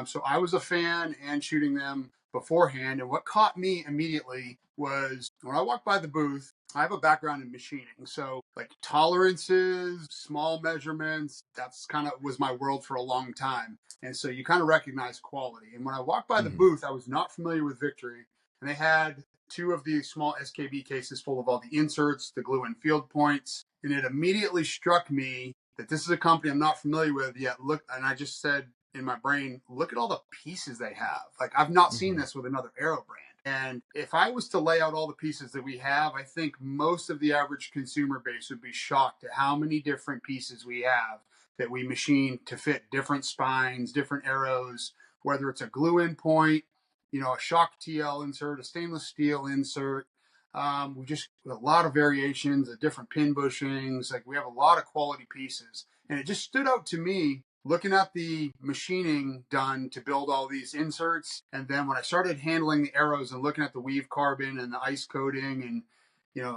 So I was a fan and shooting them beforehand. And what caught me immediately was when I walked by the booth, I have a background in machining. So like tolerances, small measurements, that's kind of was my world for a long time. And so you kind of recognize quality. And when I walked by the booth, I was not familiar with Victory. And they had two of these small SKB cases full of all the inserts, the glue and field points. And it immediately struck me that this is a company I'm not familiar with yet. Look, and I just said in my brain, look at all the pieces they have. Like I've not seen this with another aero brand. And if I was to lay out all the pieces that we have, I think most of the average consumer base would be shocked at how many different pieces we have that we machine to fit different spines, different arrows, whether it's a glue-in point, a shock TL insert, a stainless steel insert. We just a lot of variations, of different pin bushings. Like we have a lot of quality pieces, and it just stood out to me looking at the machining done to build all these inserts. And then when I started handling the arrows and looking at the weave carbon and the ice coating and,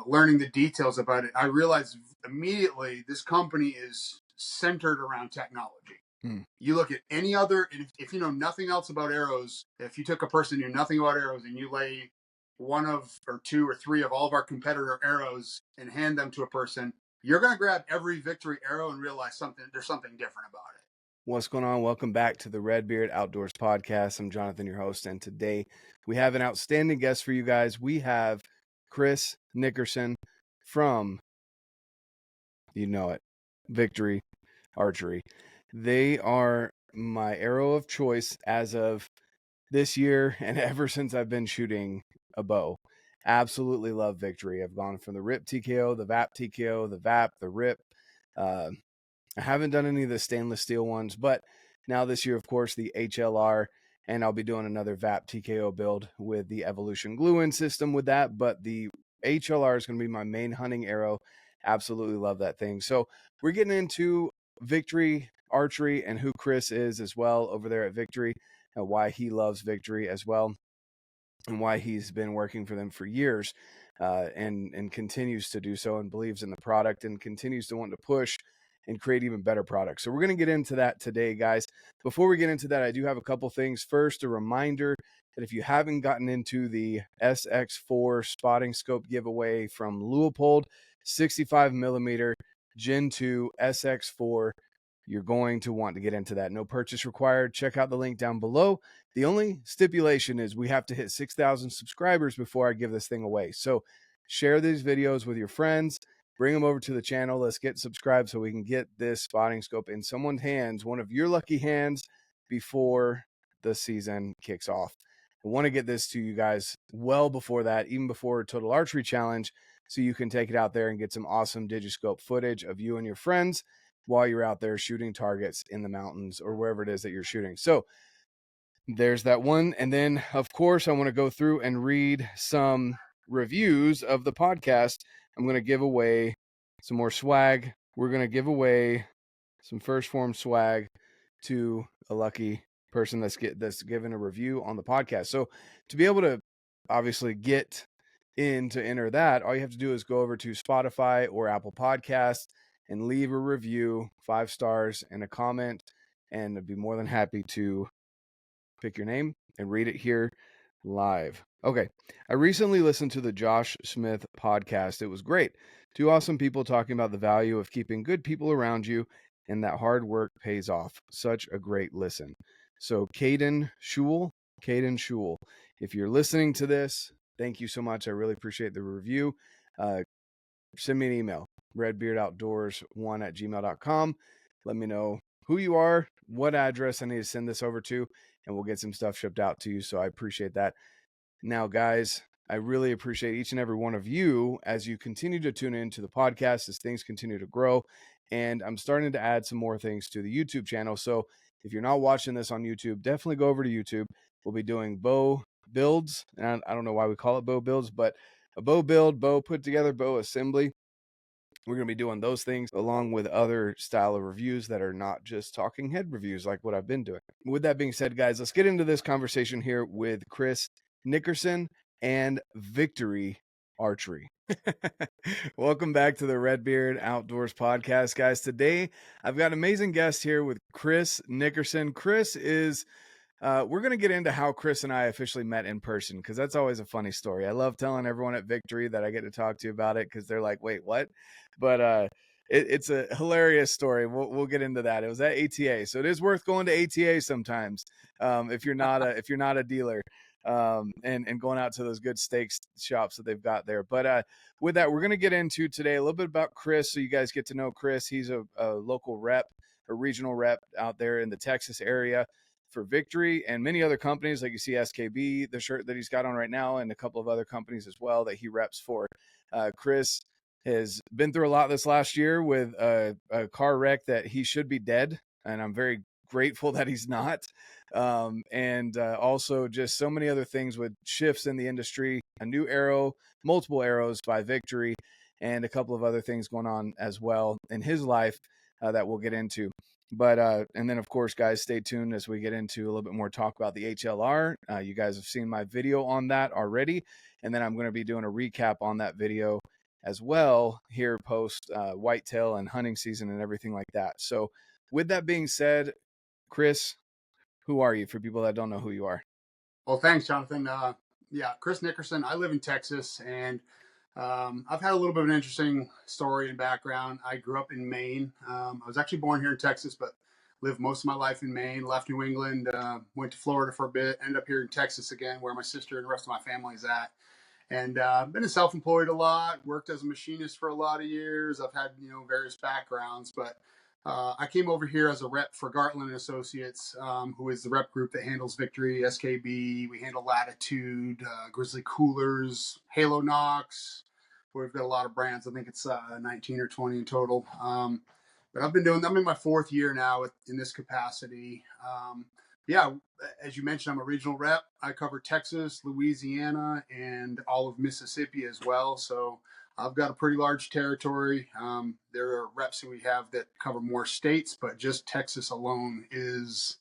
learning the details about it, I realized immediately this company is centered around technology. You look at any other, if you know nothing else about arrows, if you took a person who knew nothing about arrows and you lay one of or two or three of all of our competitor arrows and hand them to a person, you're going to grab every Victory arrow and realize there's something different about it. What's going on? Welcome back to the RedBeard Outdoors podcast. I'm Jonathan, your host, and today we have an outstanding guest for you guys. We have Chris Nickerson from, Victory Archery. They are my arrow of choice as of this year and ever since I've been shooting a bow. Absolutely love Victory. I've gone from the RIP TKO, the VAP TKO, the VAP, the RIP. I haven't done any of the stainless steel ones, but now this year, of course, the HLR, and I'll be doing another VAP TKO build with the Evolution glue-in system with that, but the HLR is going to be my main hunting arrow. Absolutely love that thing. So we're getting into Victory Archery and who Chris is as well over there at Victory, and why he loves Victory as well, and why he's been working for them for years and continues to do so and believes in the product and continues to want to push and create even better products. So we're going to get into that today, guys. Before we get into that, I do have a couple things. First, a reminder that if you haven't gotten into the SX4 spotting scope giveaway from Leupold, 65 millimeter Gen 2 SX4, you're going to want to get into that. No purchase required. Check out the link down below. The only stipulation is we have to hit 6,000 subscribers before I give this thing away. So share these videos with your friends. Bring them over to the channel. Let's get subscribed so we can get this spotting scope in someone's hands, one of your lucky hands, before the season kicks off. I want to get this to you guys well before that, even before Total Archery Challenge, so you can take it out there and get some awesome Digiscope footage of you and your friends while you're out there shooting targets in the mountains or wherever it is that you're shooting. So there's that one. And then, of course, I want to go through and read some reviews of the podcast. I'm going to give away some more swag. We're going to give away some first Phorm swag to a lucky person that's given a review on the podcast. So to be able to obviously get in to enter that, all you have to do is go over to Spotify or Apple Podcasts and leave a review, 5 stars and a comment, and I'd be more than happy to pick your name and read it here live. Okay. I recently listened to the Josh Smith podcast. It was great. 2 awesome people talking about the value of keeping good people around you and that hard work pays off. Such a great listen. So Caden Schul, if you're listening to this, thank you so much. I really appreciate the review. Send me an email, redbeardoutdoors1@gmail.com. Let me know who you are, what address I need to send this over to, and we'll get some stuff shipped out to you. So I appreciate that. Now, guys, I really appreciate each and every one of you as you continue to tune into the podcast, as things continue to grow. And I'm starting to add some more things to the YouTube channel. So if you're not watching this on YouTube, definitely go over to YouTube. We'll be doing bow builds. And I don't know why we call it bow builds, but a bow build, bow put together, bow assembly. We're going to be doing those things along with other style of reviews that are not just talking head reviews like what I've been doing. With that being said, guys, let's get into this conversation here with Chris Nickerson and Victory Archery. Welcome back to the RedBeard Outdoors podcast, guys. Today, I've got an amazing guest here with Chris Nickerson. Chris is We're going to get into how Chris and I officially met in person, because that's always a funny story. I love telling everyone at Victory that I get to talk to you about it, because they're like, wait, what? But it's a hilarious story. We'll get into that. It was at ATA, so it is worth going to ATA sometimes, if you're not a dealer, and going out to those good steaks shops that they've got there. But with that, we're going to get into today a little bit about Chris, so you guys get to know Chris. He's a local rep, a regional rep out there in the Texas area for Victory and many other companies, like you see SKB, the shirt that he's got on right now, and a couple of other companies as well that he reps for. Chris has been through a lot this last year with a car wreck that he should be dead, and I'm very grateful that he's not. And also just so many other things with shifts in the industry, a new arrow, multiple arrows by Victory, and a couple of other things going on as well in his life that we'll get into. But and then of course, guys, stay tuned as we get into a little bit more talk about the HLR. You guys have seen my video on that already, and then I'm going to be doing a recap on that video as well here post whitetail and hunting season and everything like that. So with that being said, Chris, who are you for people that don't know who you are? Well, thanks, Jonathan. Yeah, Chris Nickerson. I live in Texas, and I've had a little bit of an interesting story and background. I grew up in Maine. I was actually born here in Texas, but lived most of my life in Maine. Left New England, went to Florida for a bit, ended up here in Texas again, where my sister and the rest of my family is at. And been self-employed a lot. Worked as a machinist for a lot of years. I've had various backgrounds, but I came over here as a rep for Gartland and Associates, who is the rep group that handles Victory, SKB. We handle Latitude, Grizzly Coolers, Halo Knox. We've got a lot of brands. I think it's 19 or 20 in total. But I'm in my fourth year now in this capacity. Yeah, as you mentioned, I'm a regional rep. I cover Texas, Louisiana, and all of Mississippi as well. So I've got a pretty large territory. There are reps that we have that cover more states, but just Texas alone is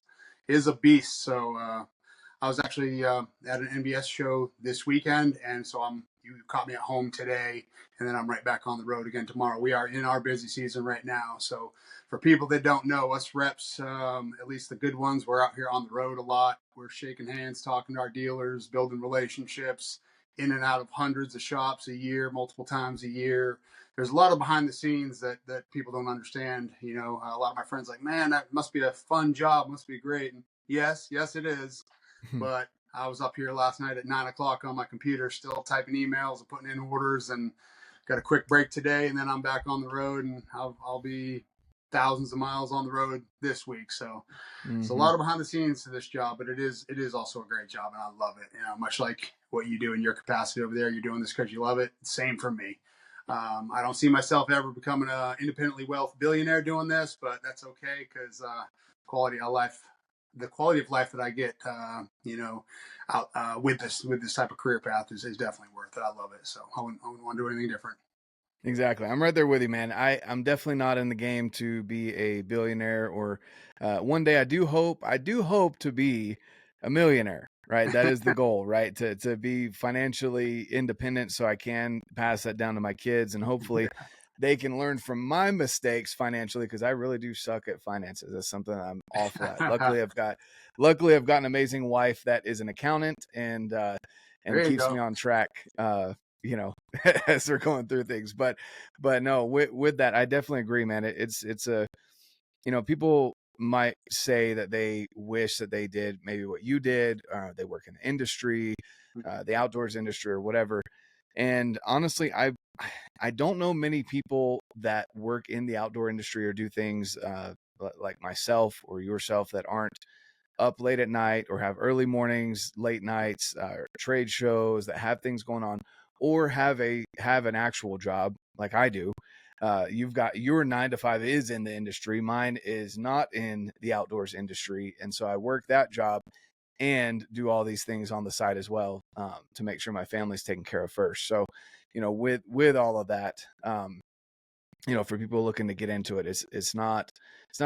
a beast. So I was actually at an NBS show this weekend, and so you caught me at home today, and then I'm right back on the road again tomorrow. We are in our busy season right now. So for people that don't know, us reps, at least the good ones, we're out here on the road a lot. We're shaking hands, talking to our dealers, building relationships, in and out of hundreds of shops a year, multiple times a year. There's a lot of behind the scenes that people don't understand. A lot of my friends are like, man, that must be a fun job, must be great. And yes, it is. But I was up here last night at 9:00 on my computer, still typing emails and putting in orders, and got a quick break today, and then I'm back on the road, and I'll be thousands of miles on the road this week. So it's a lot of behind the scenes to this job, but it is also a great job, and I love it. Much like what you do in your capacity over there, you're doing this because you love it. Same for me. I don't see myself ever becoming an independently wealthy billionaire doing this, but that's okay, because the quality of life that I get, out with this type of career path is definitely worth it. I love it, so I wouldn't want to do anything different. Exactly. I'm right there with you, man. I'm definitely not in the game to be a billionaire, or one day I do hope to be a millionaire, right? That is the goal, right? To be financially independent, so I can pass that down to my kids, and hopefully they can learn from my mistakes financially, because I really do suck at finances. That's something I'm awful at. Luckily I've got an amazing wife that is an accountant, and keeps me on track, as they're going through things. But no, with that, I definitely agree, man. It's a, people might say that they wish that they did maybe what you did. They work in the industry, the outdoors industry, or whatever. And honestly, I don't know many people that work in the outdoor industry or do things like myself or yourself that aren't up late at night, or have early mornings, late nights, trade shows, that have things going on, or have an actual job like I do. You've got your 9 to 5 is in the industry. Mine is not in the outdoors industry. And so I work that job and do all these things on the side as well, to make sure my family's taken care of first. So, with all of that, for people looking to get into it, it's not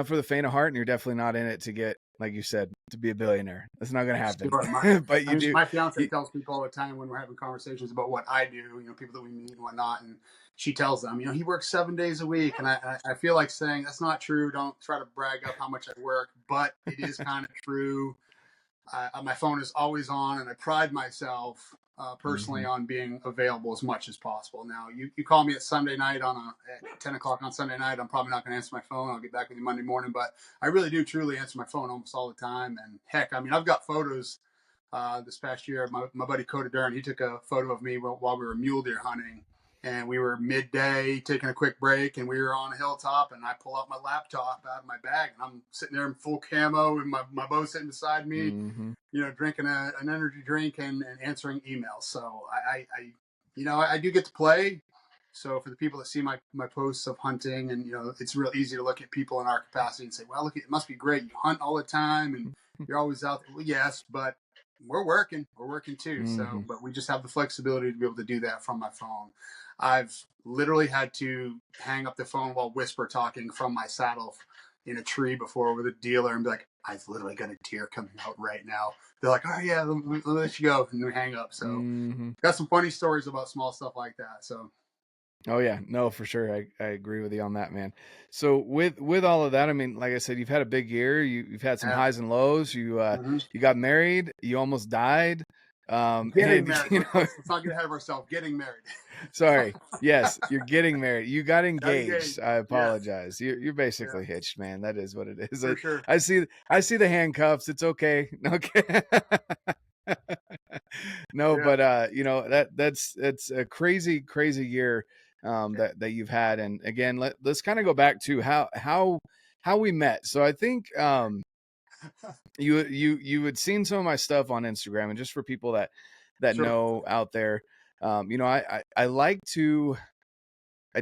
for the faint of heart, and you're definitely not in it to get, like you said, to be a billionaire. That's not going to happen. Sure. But you do. My fiance tells people all the time when we're having conversations about what I do, people that we meet and whatnot, and she tells them, he works 7 days a week, and I feel like saying that's not true. Don't try to brag up how much I work, but it is kind of true. my phone is always on, and I pride myself personally on being available as much as possible. Now, you call me at Sunday night at 10 o'clock on Sunday night, I'm probably not going to answer my phone. I'll get back with you Monday morning, but I really do truly answer my phone almost all the time. And heck, I mean, I've got photos this past year. My buddy Coda Dern, he took a photo of me while we were mule deer hunting. And we were midday taking a quick break, and we were on a hilltop, and I pull out my laptop out of my bag, and I'm sitting there in full camo, and my bow sitting beside me, drinking an energy drink and answering emails. So I do get to play. So for the people that see my posts of hunting, and it's real easy to look at people in our capacity and say, well, look, it must be great. You hunt all the time, and you're always out there. Well, yes, but we're working too. So, but we just have the flexibility to be able to do that from my phone. I've literally had to hang up the phone while whisper talking from my saddle in a tree before with a dealer and be like, I've literally got a deer coming out right now. They're like, oh yeah, let me let you go. And we hang up. So got some funny stories about small stuff like that. So. Oh yeah, no, for sure. I agree with you on that, man. So with all of that, I mean, like I said, you've had a big year. You've had some highs and lows. You got married. You almost died. Getting married. Let's not get ahead of ourselves. Getting married. Sorry. Yes, you're getting married. You got engaged. I apologize. Yes. You're basically hitched, man. That is what it is. For sure. I see the handcuffs. It's okay. Okay. No, but that's a crazy year that you've had. And again, let's kind of go back to how we met. So I think you had seen some of my stuff on Instagram, and just for people that sure. know out there, I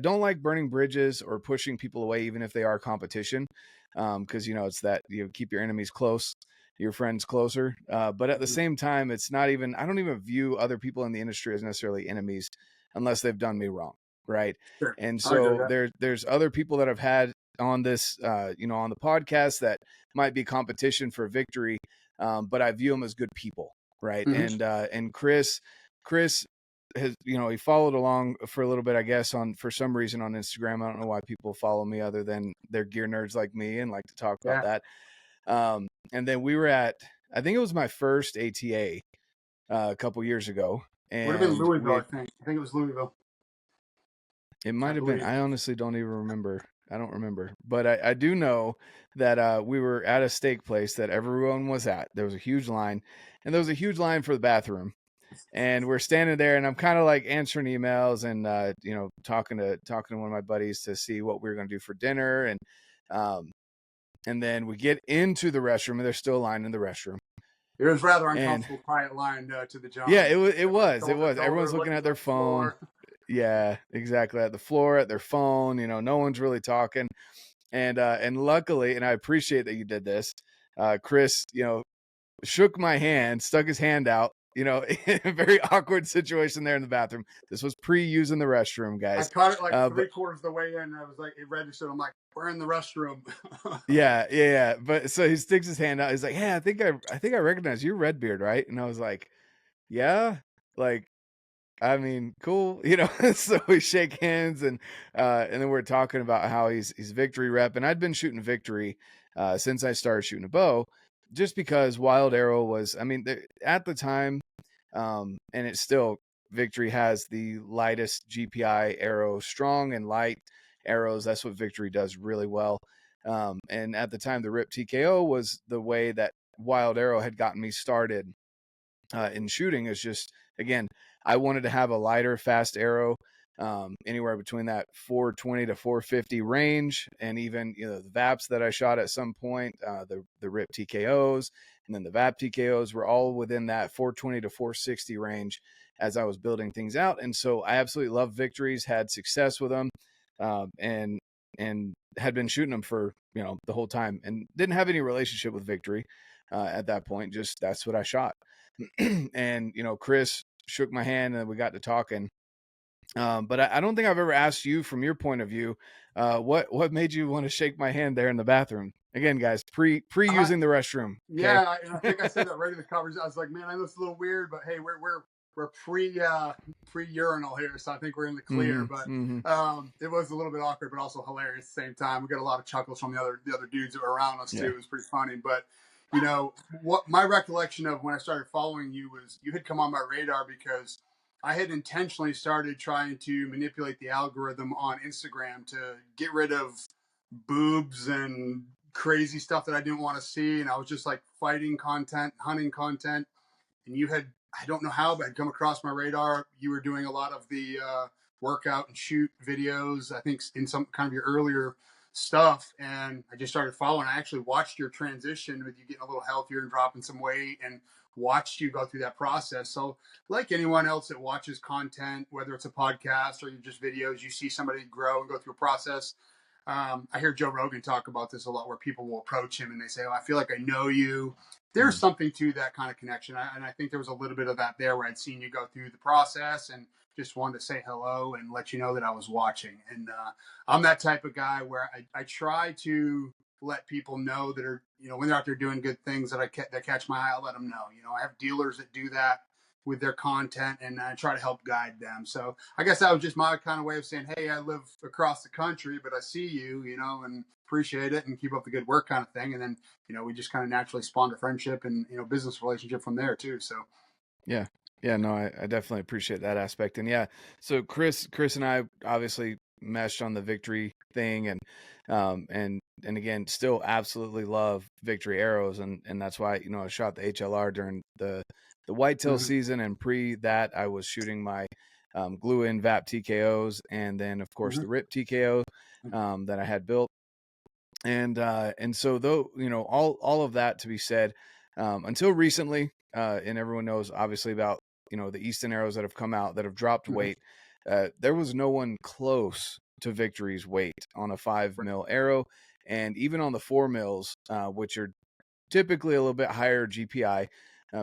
don't like burning bridges or pushing people away, even if they are competition, because it's that keep your enemies close, your friends closer. But at the same time, it's not even, I don't even view other people in the industry as necessarily enemies unless they've done me wrong. Right. Sure. And so there's other people that I've had on this, on the podcast that might be competition for victory. But I view them as good people. Right. And Chris has, he followed along for a little bit, I guess, for some reason on Instagram. I don't know why people follow me other than they're gear nerds like me and like to talk about that. And then we were at, I think it was my first ATA a couple years ago. And would have been Louisville, I think it was Louisville. It might have been. I honestly don't even remember. I don't remember. But I do know that we were at a steak place that everyone was at. There was a huge line, and there was a huge line for the bathroom. And we're standing there, and I'm kind of like answering emails and talking to one of my buddies to see what we were going to do for dinner. And then we get into the restroom, and there's still a line in the restroom. It was rather uncomfortable, quiet line to the John. Yeah, it was. Everyone's looking at their phone. Yeah, exactly. At the floor, at their phone, no one's really talking. And luckily, and I appreciate that you did this, Chris, shook my hand, stuck his hand out, in a very awkward situation there in the bathroom. This was pre-using the restroom, guys. I caught it like 3/4 of the way in. I was like, it registered. I'm like, we're in the restroom. Yeah. But so he sticks his hand out. He's like, hey, I think I recognize you're RedBeard, right? And I was like, yeah, like, I mean, cool, so we shake hands and then we're talking about how he's victory rep. And I'd been shooting victory since I started shooting a bow, just because Wild Arrow was, I mean, at the time, and it's still, victory has the lightest GPI arrow, strong and light arrows. That's what victory does really well. And at the time, the Rip TKO was the way that Wild Arrow had gotten me started in shooting. Is just, again, I wanted to have a lighter, fast arrow, anywhere between that 420 to 450 range. And even, the VAPs that I shot at some point, the RIP TKOs, and then the VAP TKOs were all within that 420 to 460 range as I was building things out. And so I absolutely love victories, had success with them, and had been shooting them for, the whole time, and didn't have any relationship with victory at that point. Just, that's what I shot. And, Chris shook my hand and we got to talking. But I don't think I've ever asked you, from your point of view, what made you want to shake my hand there in the bathroom? Again, guys, pre using the restroom. Okay? Yeah, and I think I said that right in the covers. I was like, man, I know it's a little weird, but hey, we're pre urinal here, so I think we're in the clear. But it was a little bit awkward, but also hilarious at the same time. We got a lot of chuckles from the other dudes that were around us too. It was pretty funny. But You know, what my recollection of when I started following you was you had come on my radar because I had intentionally started trying to manipulate the algorithm on Instagram to get rid of boobs and crazy stuff that I didn't want to see. And I was just like fighting content, hunting content. And you had, I don't know how, but had come across my radar. You were doing a lot of the workout and shoot videos, I think in some kind of your earlier stuff. And I just started following. I actually watched your transition with you getting a little healthier and dropping some weight, and watched you go through that process. So like anyone else that watches content, whether it's a podcast or just videos, you see somebody grow and go through a process. I hear Joe Rogan talk about this a lot, where people will approach him and they say, "Oh, I feel like I know you." There's something to that kind of connection, and I think there was a little bit of that there, where I'd seen you go through the process and just wanted to say hello and let you know that I was watching. And I'm that type of guy where I try to let people know that are, when they're out there doing good things that catch my eye. I'll let them know. I have dealers that do that with their content, and I try to help guide them. So I guess that was just my kind of way of saying, hey, I live across the country, but I see you, and appreciate it and keep up the good work, kind of thing. And then, we just kind of naturally spawned a friendship and, business relationship from there too. So Yeah. Yeah, no, I definitely appreciate that aspect. And yeah, so Chris and I obviously meshed on the Victory thing, and again, still absolutely love Victory arrows, and that's why, I shot the HLR during the whitetail season, and pre that I was shooting my glue in VAP TKOs, and then of course the RIP TKO that I had built. And so though, all of that to be said, until recently, and everyone knows obviously about, the Easton arrows that have come out that have dropped weight. There was no one close to Victory's weight on a 5mm arrow. And even on the 4mm, which are typically a little bit higher GPI,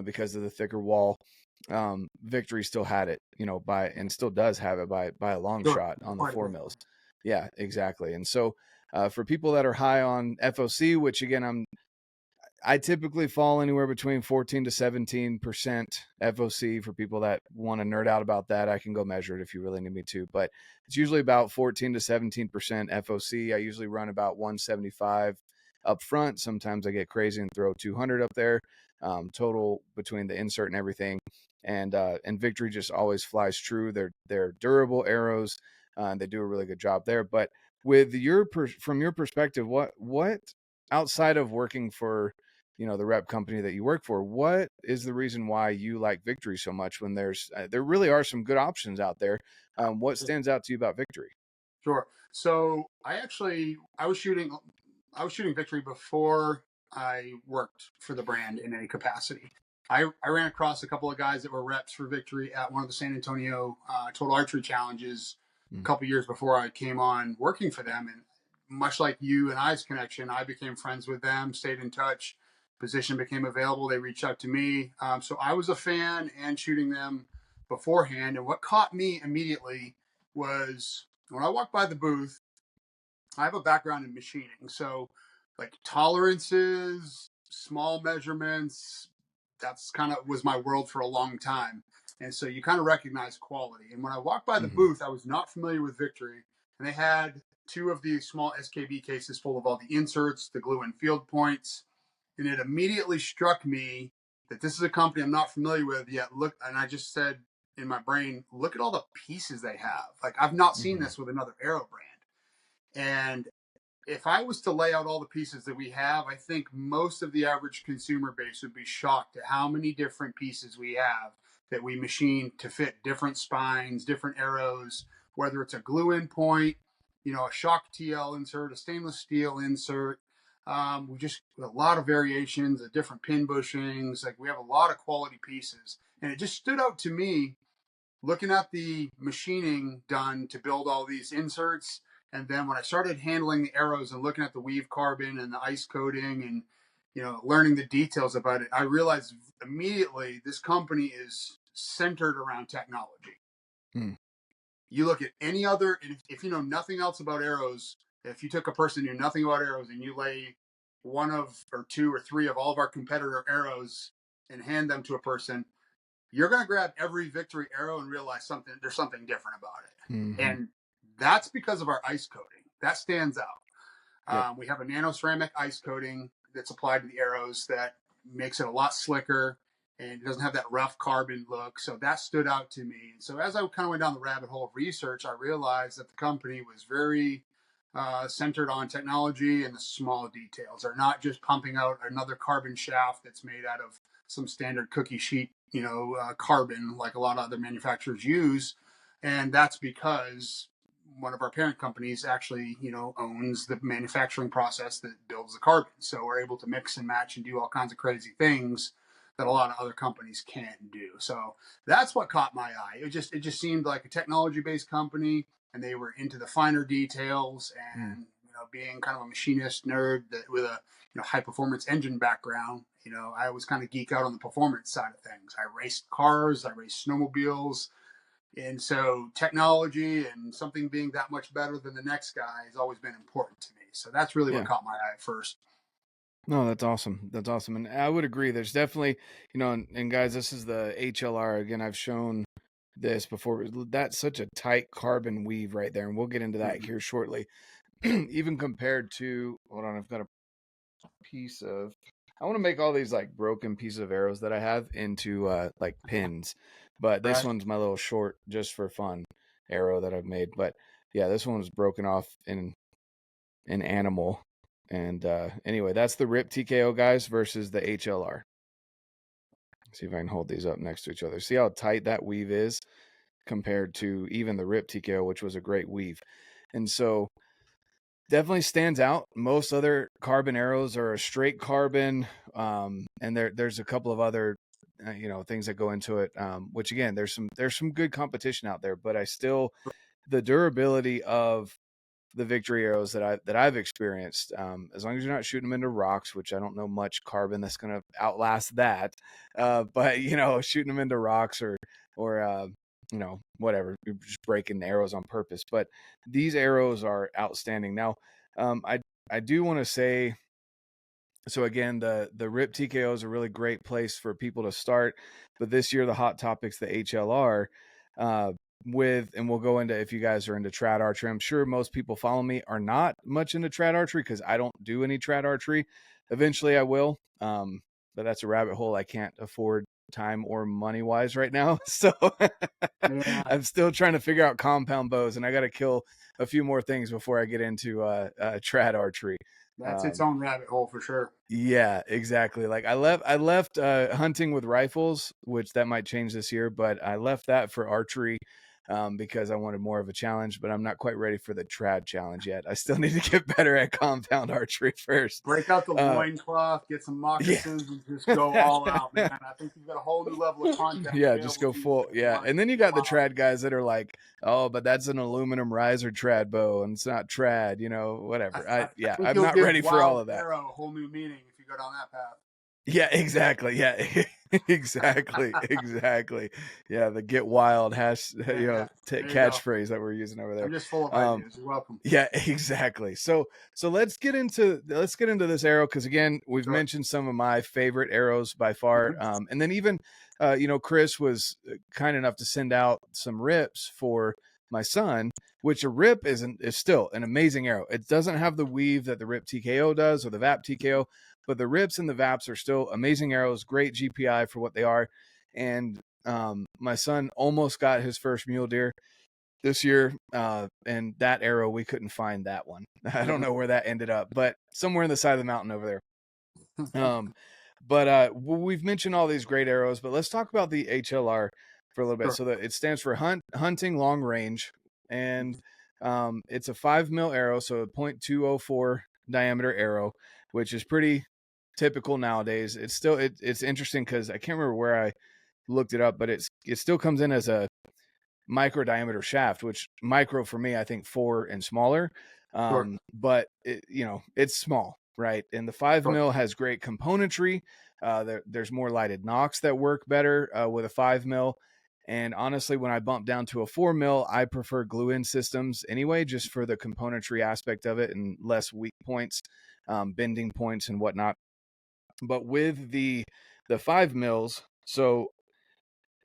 because of the thicker wall, Victory still had it, and still does have it by a long shot on the 4mm. Yeah, exactly. And so, for people that are high on FOC, which again, I typically fall anywhere between 14 to 17% FOC. For people that want to nerd out about that, I can go measure it if you really need me to, but it's usually about 14 to 17% FOC. I usually run about 175 up front. Sometimes I get crazy and throw 200 up there, total between the insert and everything. And Victory just always flies true. They're durable arrows, and they do a really good job there. But with from your perspective, what outside of working for, the rep company that you work for, what is the reason why you like Victory so much when there really are some good options out there? What stands out to you about Victory? Sure. So I was shooting Victory before I worked for the brand in any capacity. I ran across a couple of guys that were reps for Victory at one of the San Antonio Total Archery Challenges a couple years before I came on working for them. And much like you and I's connection, I became friends with them, stayed in touch. Position became available. They reached out to me. So I was a fan and shooting them beforehand. And what caught me immediately was when I walked by the booth, I have a background in machining. So, like tolerances, small measurements, that's kind of was my world for a long time. And so you kind of recognize quality. And when I walked by the booth, I was not familiar with Victory. And they had two of these small SKB cases full of all the inserts, the glue and field points. And it immediately struck me that this is a company I'm not familiar with yet. Look, and I just said in my brain, look at all the pieces they have. Like, I've not seen this with another arrow brand. And if I was to lay out all the pieces that we have, I think most of the average consumer base would be shocked at how many different pieces we have that we machine to fit different spines, different arrows, whether it's a glue-in point, a shock TL insert, a stainless steel insert. We just a lot of variations, of different pin bushings. Like, we have a lot of quality pieces, and it just stood out to me looking at the machining done to build all these inserts. And then when I started handling the arrows and looking at the weave carbon and the ice coating and, learning the details about it, I realized immediately this company is centered around technology. You look at any other, if you know nothing else about arrows, if you took a person who knew nothing about arrows and you lay one of or two or three of all of our competitor arrows and hand them to a person, you're going to grab every Victory arrow and realize there's something different about it. And that's because of our ice coating. That stands out. Yep. We have a nano ceramic ice coating that's applied to the arrows that makes it a lot slicker and it doesn't have that rough carbon look. So that stood out to me. And so as I kind of went down the rabbit hole of research, I realized that the company was very centered on technology and the small details. They're not just pumping out another carbon shaft that's made out of some standard cookie sheet, carbon like a lot of other manufacturers use. And that's because one of our parent companies actually, owns the manufacturing process that builds the carbon. So we're able to mix and match and do all kinds of crazy things that a lot of other companies can't do. So that's what caught my eye. It just seemed like a technology-based company, and they were into the finer details. And being kind of a machinist nerd that with a high performance engine background, I was kind of geek out on the performance side of things. I raced cars, I raced snowmobiles. And so technology and something being that much better than the next guy has always been important to me. So that's really what caught my eye at first. No, that's awesome. That's awesome. And I would agree. There's definitely, and guys, this is the HLR. Again, I've shown this before. That's such a tight carbon weave right there. And we'll get into that here shortly. Even compared to, hold on, I've got a piece of, I want to make all these like broken pieces of arrows that I have into like pins. But this one's my little short, just for fun arrow that I've made. But yeah, this one was broken off in an animal. And anyway, that's the RIP TKO, guys, versus the HLR. Let's see if I can hold these up next to each other. See how tight that weave is compared to even the RIP TKO, which was a great weave. And so definitely stands out. Most other carbon arrows are a straight carbon, and there's a couple of other things that go into it, which again, there's some good competition out there, but the durability of the victory arrows that I've experienced, as long as you're not shooting them into rocks, which I don't know much carbon that's going to outlast that, but shooting them into rocks or whatever, you're just breaking arrows on purpose. But these arrows are outstanding. Now, I do want to say, so again, the RIP TKO is a really great place for people to start, but this year the hot topic's the HLR. And we'll go into, if you guys are into trad archery, I'm sure most people follow me are not much into trad archery because I don't do any trad archery. Eventually I will, but that's a rabbit hole I can't afford time or money wise right now. So I'm still trying to figure out compound bows, and I got to kill a few more things before I get into trad archery. That's its own rabbit hole for sure. Yeah, exactly. Like I left hunting with rifles, which that might change this year, but I left that for archery because I wanted more of a challenge, but I'm not quite ready for the trad challenge yet. I still need to get better at compound archery first. Break out the loincloth, get some moccasins, and just go all out, man. I think you've got a whole new level of content. Yeah, just go full. Yeah, and then you got the trad guys that are like, oh, but that's an aluminum riser trad bow, and it's not trad, whatever. I'm not ready for all of that. Arrow, a whole new meaning if you go down that path. Yeah, exactly. Yeah, exactly. Yeah, the get wild catchphrase that we're using over there. I'm just full of ideas. You're welcome. Yeah, exactly. So let's get into this arrow, because again, we've mentioned some of my favorite arrows by far. And then even Chris was kind enough to send out some rips for my son, which a rip is still an amazing arrow. It doesn't have the weave that the RIP TKO does or the VAP TKO, but the rips and the VAPs are still amazing arrows, great GPI for what they are. And my son almost got his first mule deer this year, and that arrow, we couldn't find that one. I don't know where that ended up, but somewhere in the side of the mountain over there. But we've mentioned all these great arrows, but let's talk about the HLR for a little bit. So that it stands for hunting long range, and it's a 5 mil arrow, so a .204 diameter arrow, which is pretty typical nowadays. It's still it's interesting because I can't remember where I looked it up, but it still comes in as a micro diameter shaft, which micro for me, I think 4 and smaller. But it's small, right? And the 5 mil has great componentry. There's more lighted nocks that work better with a 5 mil. And honestly, when I bump down to a 4 mil, I prefer glue-in systems anyway, just for the componentry aspect of it and less weak points, bending points and whatnot. But with the 5 mils,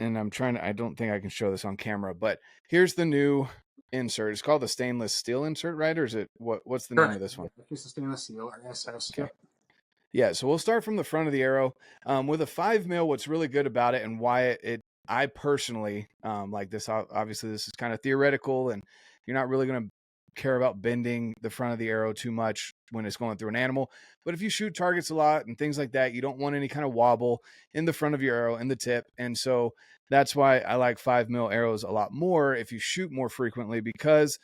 and I don't think I can show this on camera, but here's the new insert. It's called the stainless steel insert, right? Or is it, what's the name of this one? It's a stainless steel or SS. Okay. Yeah, so we'll start from the front of the arrow. With a 5 mil, what's really good about it and why I personally like this. Obviously, this is kind of theoretical, and you're not really going to care about bending the front of the arrow too much when it's going through an animal. But if you shoot targets a lot and things like that, you don't want any kind of wobble in the front of your arrow, in the tip. And so that's why I like 5 mil arrows a lot more if you shoot more frequently, because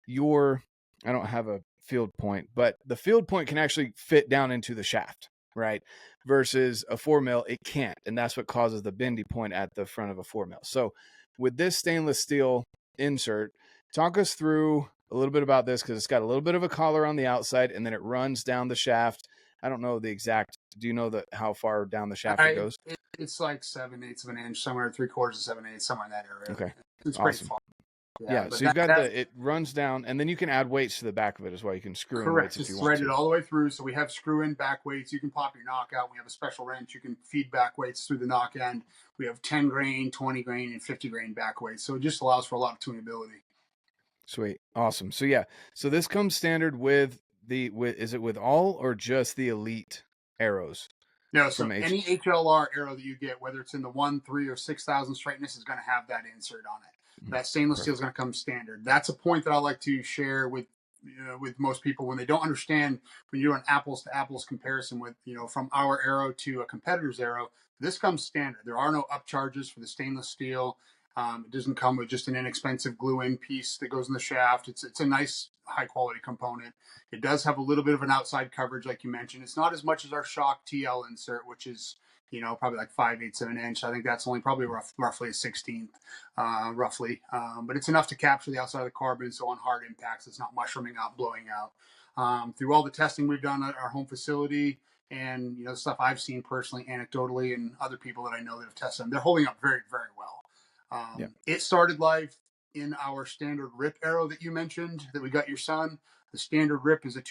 I don't have a field point, but the field point can actually fit down into the shaft, right? Versus a 4 mil, it can't. And that's what causes the bendy point at the front of a 4 mil. So with this stainless steel insert, talk us through a little bit about this, because it's got a little bit of a collar on the outside and then it runs down the shaft. I don't know the exact, do you know how far down the shaft it goes? It's like 7/8 of an inch, somewhere 3/4 to 7/8, somewhere in that area. Okay. It's pretty Awesome. far. Yeah, But so you've got it runs down, and then you can add weights to the back of it as well. You can screw in weights correct. if you Just want thread it to. all the way through. So we have screw in back weights. You can pop your knockout. We have a special wrench. You can feed back weights through the knock end. We have 10 grain, 20 grain, and 50 grain back weights. So it just allows for a lot of tunability. Sweet. Awesome. So yeah, so this comes standard with is it with all or just the elite arrows? No, so any HLR arrow that you get, whether it's in the 1, 3, or 6,000 straightness, is going to have that insert on it. That stainless steel is going to come standard. That's a point that I like to share with most people when they don't understand, when you do an apples to apples comparison with, from our arrow to a competitor's arrow. This comes standard. There are no upcharges for the stainless steel. It doesn't come with just an inexpensive glue-in piece that goes in the shaft. It's a nice high quality component. It does have a little bit of an outside coverage, like you mentioned. It's not as much as our Shock TL insert, which is probably like 5/8 of an inch. I think that's only probably roughly a 16th, roughly. But it's enough to capture the outside of the carbon, so on hard impacts, it's not mushrooming out, blowing out. Through all the testing we've done at our home facility, and the stuff I've seen personally, anecdotally, and other people that I know that have tested them, they're holding up very, very well. It started life in our standard rip arrow that you mentioned that we got your son. The standard rip is a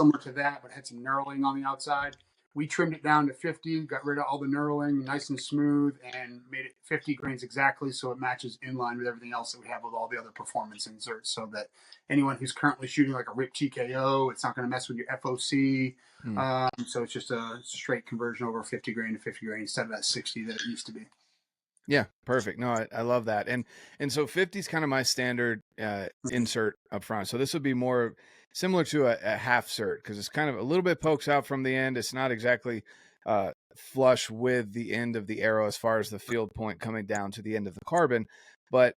similar to that, but had some knurling on the outside. We trimmed it down to 50, got rid of all the knurling, nice and smooth, and made it 50 grains exactly, so it matches in line with everything else that we have with all the other performance inserts, so that anyone who's currently shooting like a rip TKO, it's not going to mess with your FOC. So it's just a straight conversion over 50 grain to 50 grain instead of that 60 that it used to be. Yeah, perfect. No, I love that. And so 50 is kind of my standard insert up front. So this would be more similar to a half cert, because it's kind of a little bit pokes out from the end. It's not exactly flush with the end of the arrow as far as the field point coming down to the end of the carbon, but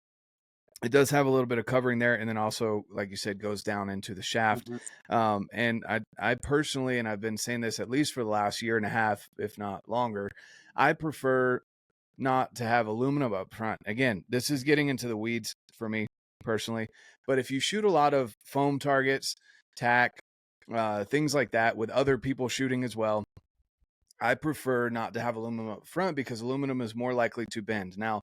it does have a little bit of covering there, and then also, like you said, goes down into the shaft. And I personally, and I've been saying this at least for the last year and a half, if not longer, I prefer not to have aluminum up front. Again, this is getting into the weeds for me personally, but if you shoot a lot of foam targets, tack, things like that with other people shooting as well, I prefer not to have aluminum up front, because aluminum is more likely to bend. Now,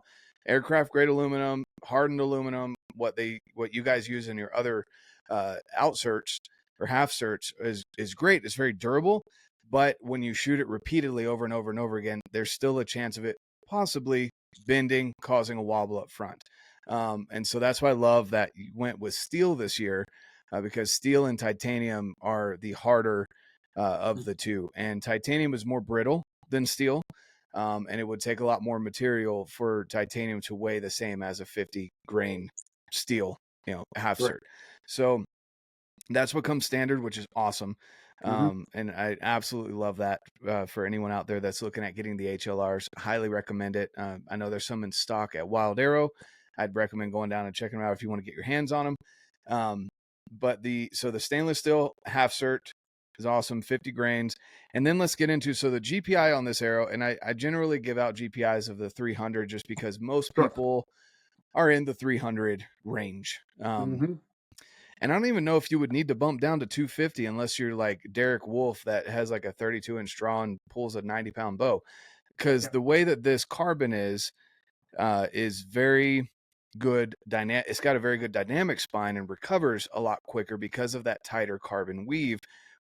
aircraft grade aluminum, hardened aluminum, what you guys use in your other outserts or half certs is great. It's very durable, but when you shoot it repeatedly over and over and over again, there's still a chance of it possibly bending, causing a wobble up front. And so that's why I love that you went with steel this year, because steel and titanium are the harder of the two, and titanium is more brittle than steel, and it would take a lot more material for titanium to weigh the same as a 50 grain steel, half cert. So that's what comes standard, which is awesome. And I absolutely love that. For anyone out there that's looking at getting the HLRs, highly recommend it. I know there's some in stock at Wild Arrow. I'd recommend going down and checking them out if you want to get your hands on them. But the stainless steel half cert is awesome, 50 grains. And then let's get into, the GPI on this arrow, and I generally give out GPIs of the 300 just because most people are in the 300 range. And I don't even know if you would need to bump down to 250 unless you're like Derek Wolf that has like a 32-inch draw and pulls a 90-pound bow. Because the way that this carbon is very good dynamic. It's got a very good dynamic spine and recovers a lot quicker because of that tighter carbon weave,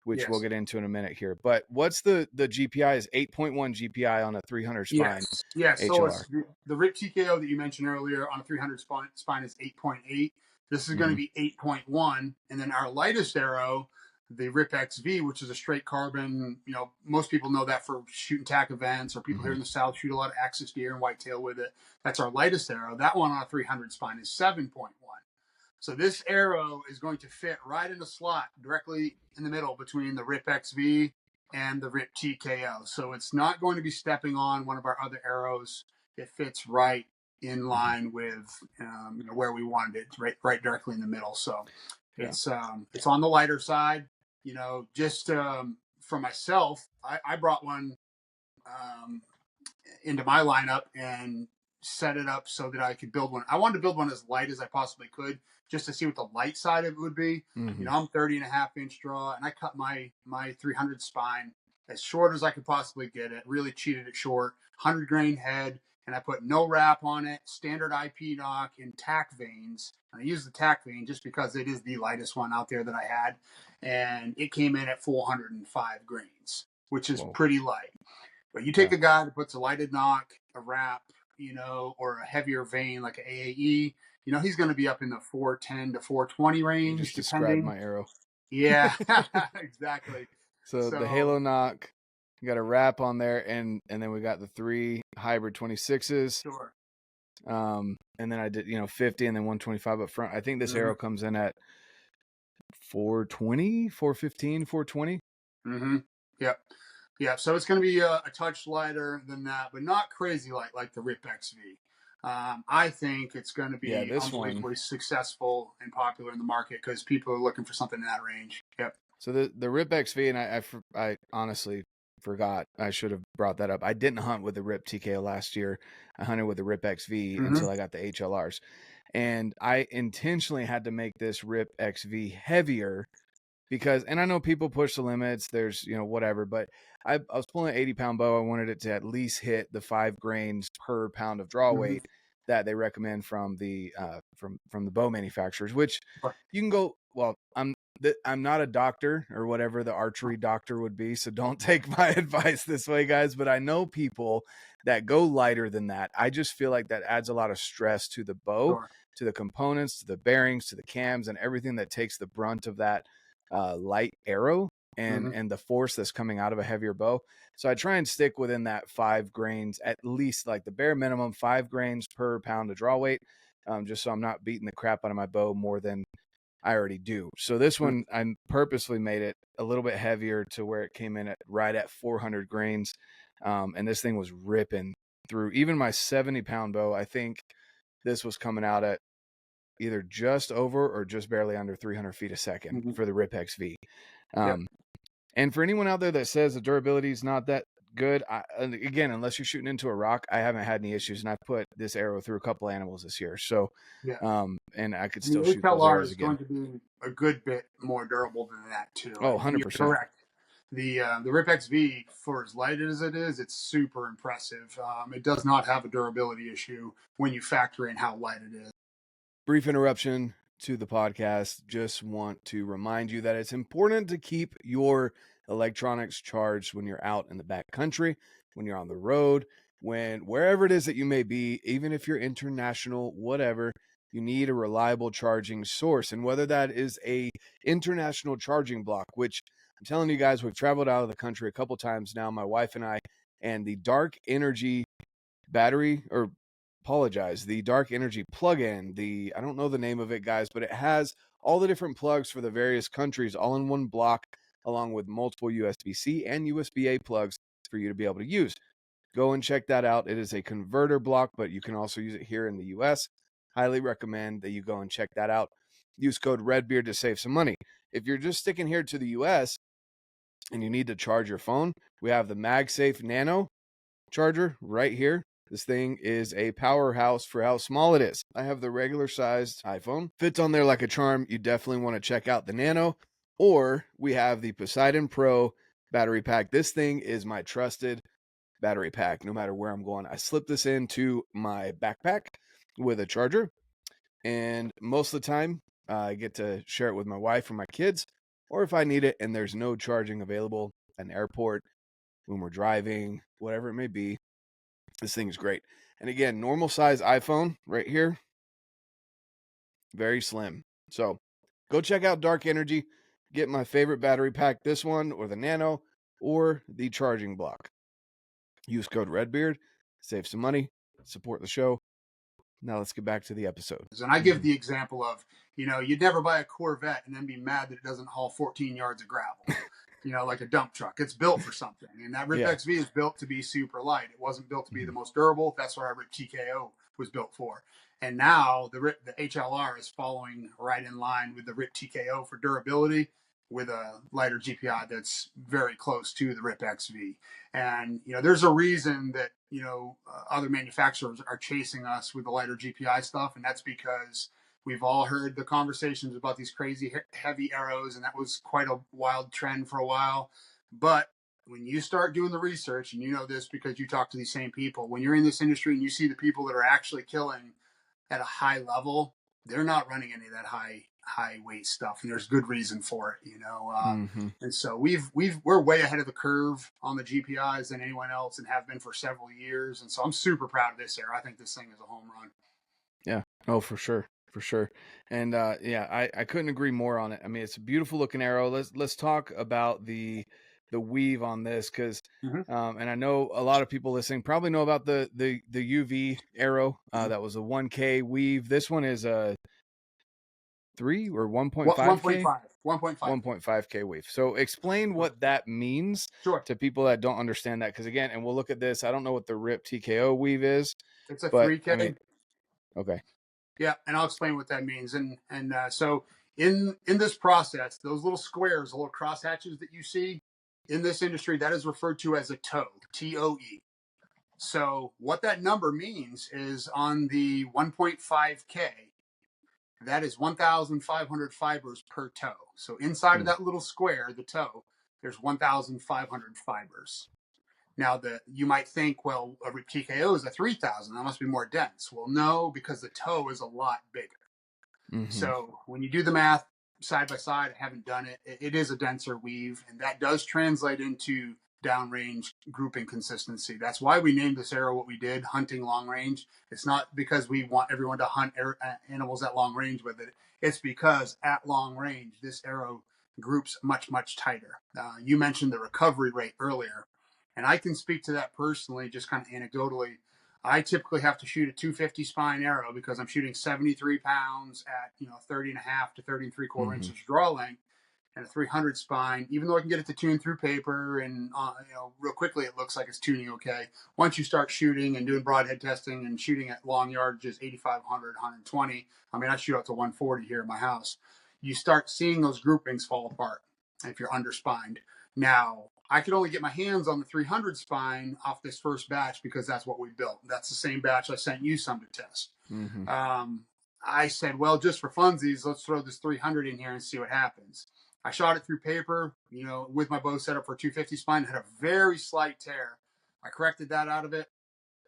which we'll get into in a minute here. But what's the GPI is 8.1 GPI on a 300 spine. Yes. So it's the RIP TKO that you mentioned earlier on a 300 spine is 8.8. This is going to be 8.1. And then our lightest arrow, the Rip XV, which is a straight carbon, most people know that for shoot and tack events, or people here in the South shoot a lot of axis deer and whitetail with it. That's our lightest arrow. That one on a 300 spine is 7.1. So this arrow is going to fit right in the slot directly in the middle between the Rip XV and the Rip TKO. So it's not going to be stepping on one of our other arrows. It fits right in line with where we wanted it, right directly in the middle. So it's on the lighter side. Just for myself, I brought one into my lineup and set it up so that I could build one. I wanted to build one as light as I possibly could, just to see what the light side of it would be. I'm 30.5-inch draw, and I cut my 300 spine as short as I could possibly get it. Really cheated it short. 100 grain head, and I put no wrap on it. Standard IP knock and tack vanes. And I used the tack vane just because it is the lightest one out there that I had, and it came in at 405 grains, which is pretty light. But you take a guy that puts a lighted knock, a wrap, or a heavier vane like an AAE, he's going to be up in the 410 to 420 range. You just described my arrow. Yeah, exactly. So the Halo knock, you got a wrap on there, and then we got the 3 hybrid 26s. Sure. And then I did, 50 and then 125 up front. I think this arrow comes in at 420, 415, 420. Yep. Yeah, so it's going to be a touch lighter than that, but not crazy light like the Rip XV. I think it's going to be unbelievably successful and popular in the market because people are looking for something in that range. Yep. So the Rip XV, and I honestly forgot. I should have brought that up. I didn't hunt with the Rip TKO last year. I hunted with the Rip XV until I got the HLRs. And I intentionally had to make this Rip XV heavier because, and I know people push the limits, there's, whatever, but I was pulling an 80-pound bow. I wanted it to at least hit the 5 grains per pound of draw weight that they recommend from the from the bow manufacturers, which you can go, well, I'm not a doctor or whatever the archery doctor would be, so don't take my advice this way, guys, but I know people that go lighter than that. I just feel like that adds a lot of stress to the bow, to the components, to the bearings, to the cams, and everything that takes the brunt of that light arrow and the force that's coming out of a heavier bow. So I try and stick within that 5 grains, at least like the bare minimum 5 grains per pound of draw weight, just so I'm not beating the crap out of my bow more than I already do. So this one, I purposely made it a little bit heavier to where it came in right at 400 grains. And this thing was ripping through even my 70-pound bow. I think this was coming out at either just over or just barely under 300 feet a second for the Rip XV. And for anyone out there that says the durability is not that good, again, unless you're shooting into a rock, I haven't had any issues, and I've put this arrow through a couple animals this year. So, and I could still shoot those arrows again. Going to be a good bit more durable than that too. Oh, 100%. You're correct. The Rip XV, for as light as it is, it's super impressive. It does not have a durability issue when you factor in how light it is. Brief interruption to the podcast. Just want to remind you that it's important to keep your electronics charged when you're out in the back country, when you're on the road, wherever it is that you may be, even if you're international, whatever, you need a reliable charging source. And whether that is a international charging block, which I'm telling you guys, we've traveled out of the country a couple times now, my wife and I, and the Dark Energy battery, or the Dark Energy plug-in, I don't know the name of it, guys, but it has all the different plugs for the various countries all in one block, along with multiple USB-C and USB-A plugs for you to be able to use. Go and check that out. It is a converter block, but you can also use it here in the US. Highly recommend that you go and check that out. Use code REDBEARD to save some money. If you're just sticking here to the US and you need to charge your phone, we have the MagSafe Nano charger right here. This thing is a powerhouse for how small it is. I have the regular sized iPhone. Fits on there like a charm. You definitely want to check out the Nano. Or we have the Poseidon Pro battery pack. This thing is my trusted battery pack no matter where I'm going. I slip this into my backpack with a charger. And most of the time, I get to share it with my wife or my kids. Or if I need it and there's no charging available at an airport, when we're driving, whatever it may be, this thing is great. And again, normal size iPhone right here, very slim. So go check out Dark Energy. Get my favorite battery pack, this one or the Nano or the charging block. Use code RedBeard, save some money, support the show. Now let's get back to the episode. And I give the example of, you'd never buy a Corvette and then be mad that it doesn't haul 14 yards of gravel, like a dump truck. It's built for something. And that Rip XV is built to be super light. It wasn't built to be the most durable. That's what our Rip TKO was built for. And now the HLR is following right in line with the Rip TKO for durability, with a lighter GPI that's very close to the Rip XV. And, there's a reason that, other manufacturers are chasing us with the lighter GPI stuff. And that's because we've all heard the conversations about these crazy heavy arrows. And that was quite a wild trend for a while. But when you start doing the research, and you know this because you talk to these same people, when you're in this industry and you see the people that are actually killing at a high level, they're not running any of that high weight stuff, and there's good reason for it, And so we're way ahead of the curve on the GPIs than anyone else, and have been for several years. And so I'm super proud of this arrow. I think this thing is a home run. Yeah. Oh, for sure. And I couldn't agree more on it. I mean, it's a beautiful looking arrow. Let's talk about the weave on this, because and I know a lot of people listening probably know about the UV arrow. That was a 1K weave. This one is a 3 or 1.5K? 1.5K weave. So explain what that means to people that don't understand that, because again, and we'll look at this, I don't know what the Rip TKO weave is. It's a 3K. I mean, okay. Yeah, and I'll explain what that means. And so in this process, those little squares, the little cross hatches that you see in this industry, that is referred to as a toe, TOE. So what that number means is on the 1.5K, that is 1,500 fibers per toe. So inside of that little square, the toe, there's 1,500 fibers. Now, you might think, well, a TKO is a 3,000. That must be more dense. Well, no, because the toe is a lot bigger. So when you do the math side by side, I haven't done it. It is a denser weave, and that does translate into downrange grouping consistency. That's why we named this arrow what we did, hunting long range. It's not because we want everyone to hunt animals at long range with it. It's because at long range, this arrow groups much, much tighter. You mentioned the recovery rate earlier, and I can speak to that personally, just kind of anecdotally. I typically have to shoot a 250 spine arrow because I'm shooting 73 pounds at 30 and a half to 30 and 3/4 inches draw length, and a 300 spine. Even though I can get it to tune through paper and real quickly it looks like it's tuning okay. Once you start shooting and doing broadhead testing and shooting at long yardages, 8,500, 120. I mean, I shoot out to 140 here in my house. You start seeing those groupings fall apart if you're underspined. Now, I could only get my hands on the 300 spine off this first batch because that's what we built. That's the same batch I sent you some to test. I said, well, just for funsies, let's throw this 300 in here and see what happens. I shot it through paper, with my bow set up for 250 spine. It had a very slight tear. I corrected that out of it,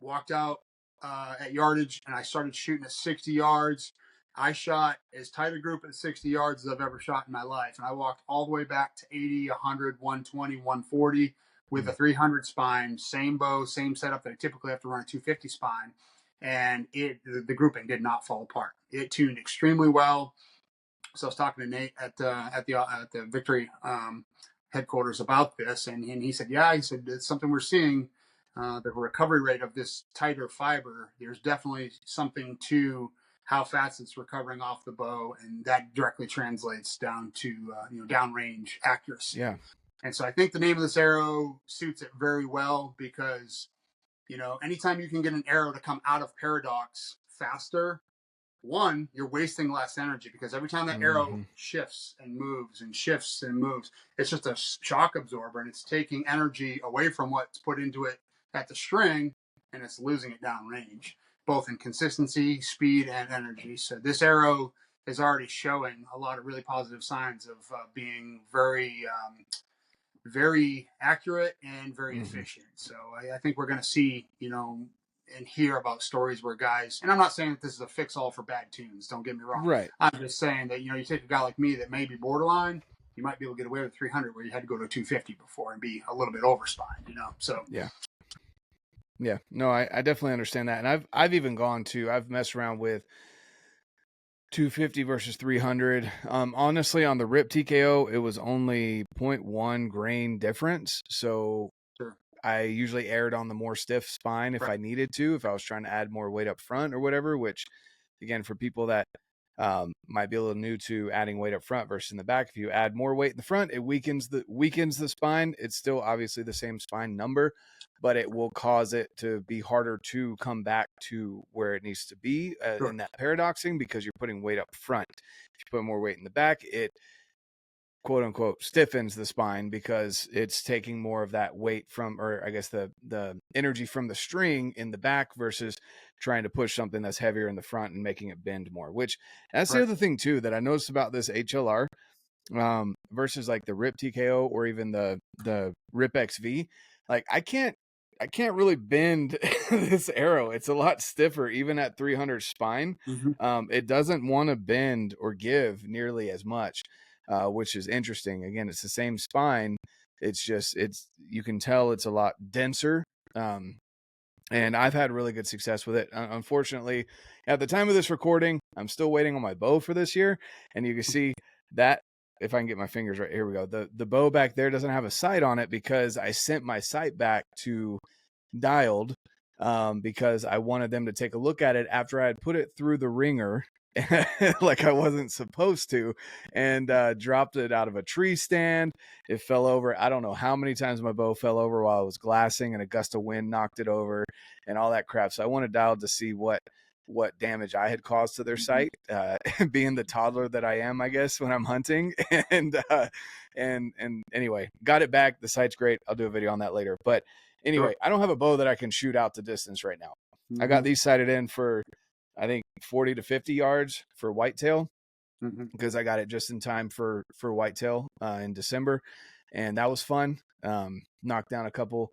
walked out at yardage, and I started shooting at 60 yards. I shot as tight a group at 60 yards as I've ever shot in my life. And I walked all the way back to 80, 100, 120, 140 with a 300 spine, same bow, same setup that I typically have to run a 250 spine. And the grouping did not fall apart. It tuned extremely well. So I was talking to Nate at the Victory headquarters about this, and he said, it's something we're seeing. The recovery rate of this tighter fiber, there's definitely something to how fast it's recovering off the bow, and that directly translates down to downrange accuracy. Yeah. And so I think the name of this arrow suits it very well because anytime you can get an arrow to come out of paradox faster, one, you're wasting less energy because every time that arrow shifts and moves and shifts and moves, it's just a shock absorber, and it's taking energy away from what's put into it at the string, and it's losing it downrange, both in consistency, speed, and energy. So this arrow is already showing a lot of really positive signs of being very, very accurate and very efficient. So I think we're going to see, and hear about stories where guys, and I'm not saying that this is a fix-all for bad tunes, don't get me wrong. Right. I'm just saying that, you take a guy like me that may be borderline, you might be able to get away with 300 where you had to go to 250 before and be a little bit overspined, so. Yeah. No, I definitely understand that. And I've even I've messed around with 250 versus 300. Honestly, on the RIP TKO, it was only 0.1 grain difference. So Sure. I usually aired on the more stiff spine if Right. I needed to, if I was trying to add more weight up front or whatever, which again, for people that might be a little new to adding weight up front versus in the back, if you add more weight in the front, it weakens the spine. It's still obviously the same spine number, but it will cause it to be harder to come back to where it needs to be Sure. in that paradoxing, because you're putting weight up front. If you put more weight in the back, it quote unquote stiffens the spine because it's taking more of that weight from, or I guess the energy from the string in the back versus trying to push something that's heavier in the front and making it bend more. Which that's the Right. other thing too that I noticed about this HLR versus like the RIP TKO or even the RIP XV. Like I can't really bend this arrow. It's a lot stiffer even at 300 spine. Mm-hmm. It doesn't want to bend or give nearly as much, which is interesting. Again, it's the same spine. It's just you can tell it's a lot denser. And I've had really good success with it. Unfortunately, at the time of this recording, I'm still waiting on my bow for this year, and you can see that if I can get my fingers right, here we go. The bow back there doesn't have a sight on it because I sent my sight back to dialed, because I wanted them to take a look at it after I had put it through the ringer like I wasn't supposed to, and dropped it out of a tree stand. It fell over. I don't know how many times my bow fell over while I was glassing and a gust of wind knocked it over and all that crap. So I wanted dialed to see what damage I had caused to their sight, being the toddler that I am, I guess, when I'm hunting. And anyway, got it back. The sight's great. I'll do a video on that later. But anyway, Sure. I don't have a bow that I can shoot out to distance right now. I Mm-hmm. got these sighted in for, I think, 40 to 50 yards for whitetail, Mm-hmm. because I got it just in time for whitetail in December, and that was fun. Knocked down a couple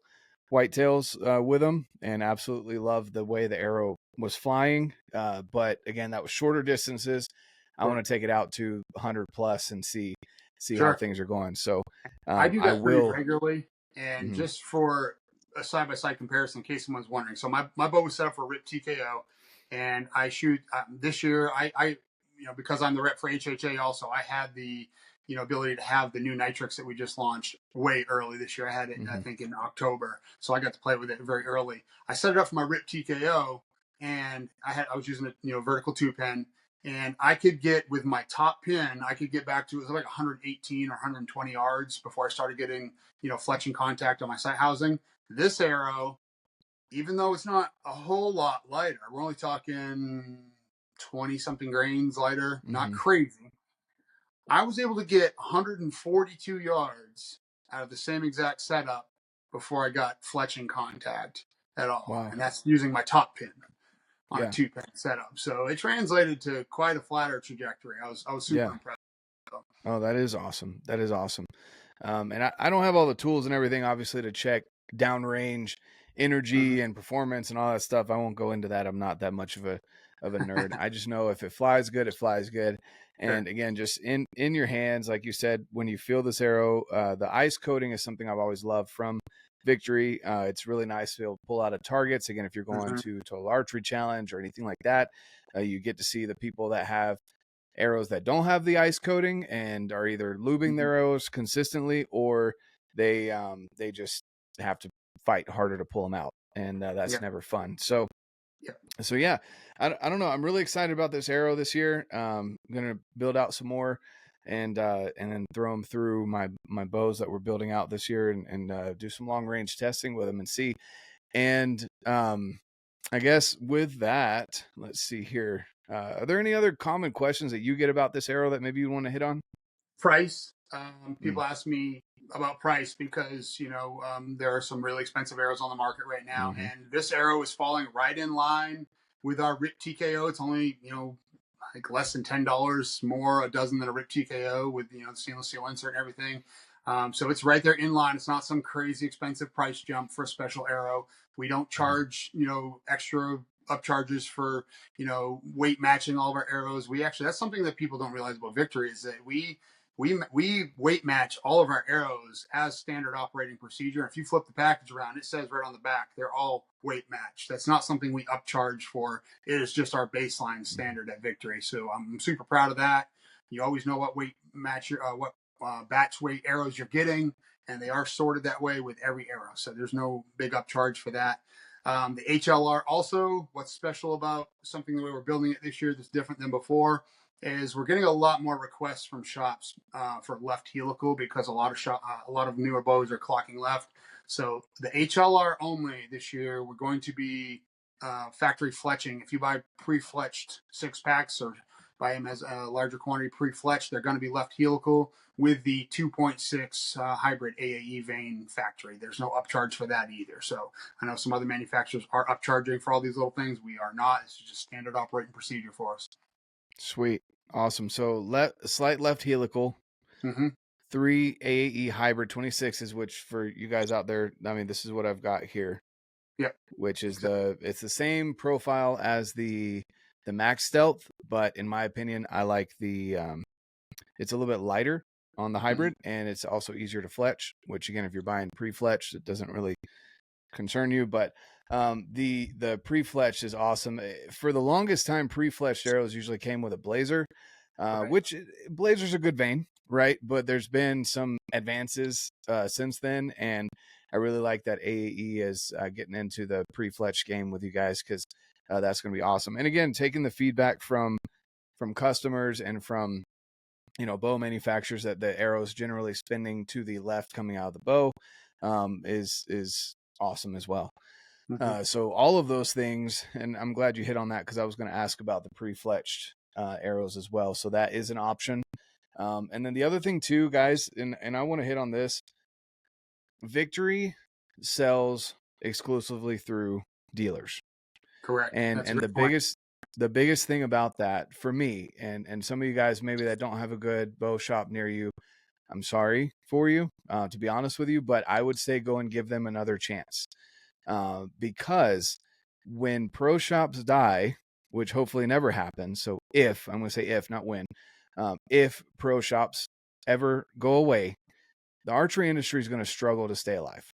whitetails with them, and absolutely loved the way the arrow was flying. But again, that was shorter distances. I Sure. want to take it out to 100 plus and see how Sure. things are going. So I do I that pretty will. regularly, and Mhm, just for a side by side comparison, in case someone's wondering, so my bow was set up for RIP TKO, and I shoot this year. I because I'm the rep for HHA, also I had the ability to have the new nitrix that we just launched way early this year. I had it I mhm, think in October, so I got to play with it very early. I set it up for my RIP TKO, and I was using a vertical two pin, and I could get with my top pin, I could get back to it was like 118 or 120 yards before I started getting fletching contact on my sight housing. This arrow, even though it's not a whole lot lighter, we're only talking 20 something grains lighter, not mhm. crazy. I was able to get 142 yards out of the same exact setup before I got fletching contact at all, Wow. and that's using my top pin on a Yeah. two pin setup. So it translated to quite a flatter trajectory. I was super Yeah. impressed. Oh, that is awesome. That is awesome. And I don't have all the tools and everything, obviously, to check downrange energy and performance and all that stuff. I won't go into that. I'm not that much of a nerd. I just know if it flies good, it flies good. Sure. And again, just in your hands, like you said, when you feel this arrow, the ice coating is something I've always loved from Victory. It's really nice to be able to pull out of targets. Again, if you're going Mhm. to Total Archery Challenge or anything like that, you get to see the people that have arrows that don't have the ice coating and are either lubing Mhm. their arrows consistently, or they just have to fight harder to pull them out, and that's Yeah. never fun. So Yeah. yeah, I don't know. I'm really excited about this arrow this year. I'm gonna build out some more, and then throw them through my bows that we're building out this year, and do some long range testing with them and see. And I guess with that, let's see here. Are there any other common questions that you get about this arrow that maybe you want to hit on? Price. Mm, People ask me about price because there are some really expensive arrows on the market right now, mm-hmm, and this arrow is falling right in line with our RIP TKO. It's only like less than $10 more a dozen than a RIP TKO with the stainless steel insert and everything. So it's right there in line. It's not some crazy expensive price jump for a special arrow. We don't mm-hmm, charge extra upcharges for weight matching all of our arrows. We actually, that's something that people don't realize about Victory, is that we we weight match all of our arrows as standard operating procedure. If you flip the package around, it says right on the back they're all weight matched. That's not something we upcharge for. It is just our baseline standard at Victory. So I'm super proud of that. You always know what weight match what batch weight arrows you're getting, and they are sorted that way with every arrow. So there's no big upcharge for that. The HLR also, what's special about something the way we're building it this year that's different than before is we're getting a lot more requests from shops for left helical because a lot of newer bows are clocking left. So the HLR only this year, we're going to be factory fletching. If you buy pre-fletched 6-packs or buy them as a larger quantity pre-fletched, they're going to be left helical with the 2.6 hybrid AAE vane factory. There's no upcharge for that either. So I know some other manufacturers are upcharging for all these little things. We are not. It's just standard operating procedure for us. Sweet. Awesome. So slight left helical, 3 AAE hybrid 26s, which for you guys out there, I mean, this is what I've got here. Yep. Which is it's the same profile as the Max Stealth, but in my opinion, I like the it's a little bit lighter on the hybrid, and it's also easier to fletch, which again, if you're buying pre-fletched, it doesn't really concern you, but the pre-fletched is awesome. For the longest time, pre-fletched arrows usually came with a blazer, which blazer's a good vein, right? But there's been some advances since then, and I really like that AAE is getting into the pre-fletched game with you guys, because that's going to be awesome. And again, taking the feedback from customers and from bow manufacturers that the arrows generally spinning to the left coming out of the bow is awesome as well. So all of those things, and I'm glad you hit on that because I was going to ask about the pre-fletched arrows as well. So that is an option. And then the other thing too, guys, and I want to hit on this. Victory sells exclusively through dealers. Correct. And the biggest thing about that for me, and some of you guys maybe that don't have a good bow shop near you, I'm sorry for you, to be honest with you, but I would say go and give them another chance. Because when pro shops die, which hopefully never happens, so if, I'm going to say if, not when, if pro shops ever go away, the archery industry is going to struggle to stay alive.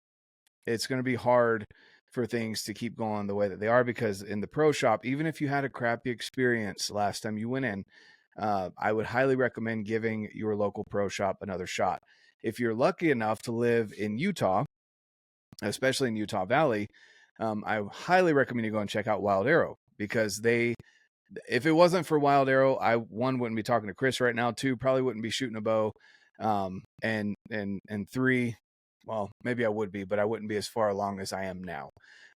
It's going to be hard for things to keep going the way that they are, because in the pro shop, even if you had a crappy experience last time you went in, I would highly recommend giving your local pro shop another shot. If you're lucky enough to live in Utah, especially in Utah Valley, I highly recommend you go and check out Wild Arrow, because if it wasn't for Wild Arrow, I wouldn't be talking to Chris right now. 2, probably wouldn't be shooting a bow. And 3, well, maybe I would be, but I wouldn't be as far along as I am now.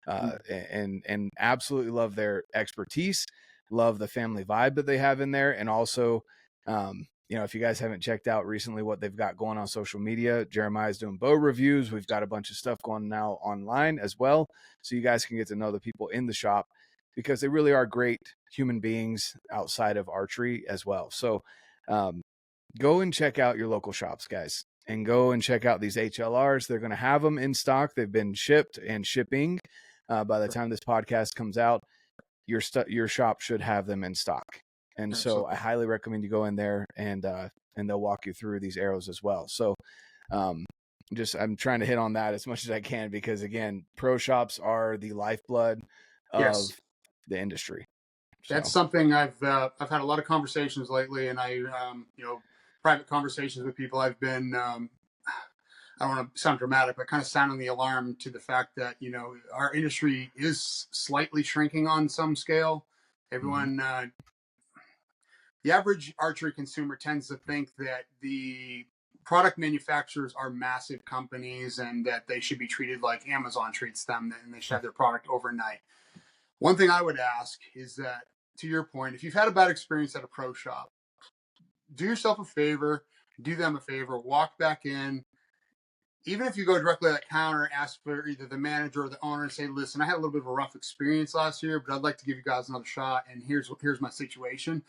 And absolutely love their expertise, love the family vibe that they have in there. And also, if you guys haven't checked out recently what they've got going on social media, Jeremiah's doing bow reviews. We've got a bunch of stuff going now online as well, so you guys can get to know the people in the shop, because they really are great human beings outside of archery as well. So go and check out your local shops, guys, and go and check out these HLRs. They're going to have them in stock. They've been shipped and shipping. By the time this podcast comes out, your shop should have them in stock. And so I highly recommend you go in there, and they'll walk you through these arrows as well. So I'm trying to hit on that as much as I can, because again, pro shops are the lifeblood of the industry. So that's something I've had a lot of conversations lately, and private conversations with people. I've been I don't want to sound dramatic, but kind of sounding the alarm to the fact that our industry is slightly shrinking on some scale. Everyone. The average archery consumer tends to think that the product manufacturers are massive companies and that they should be treated like Amazon treats them, and they should have their product overnight. One thing I would ask is that, to your point, if you've had a bad experience at a pro shop, do yourself a favor, do them a favor, walk back in. Even if you go directly to that counter, ask for either the manager or the owner and say, listen, I had a little bit of a rough experience last year, but I'd like to give you guys another shot, and here's my situation.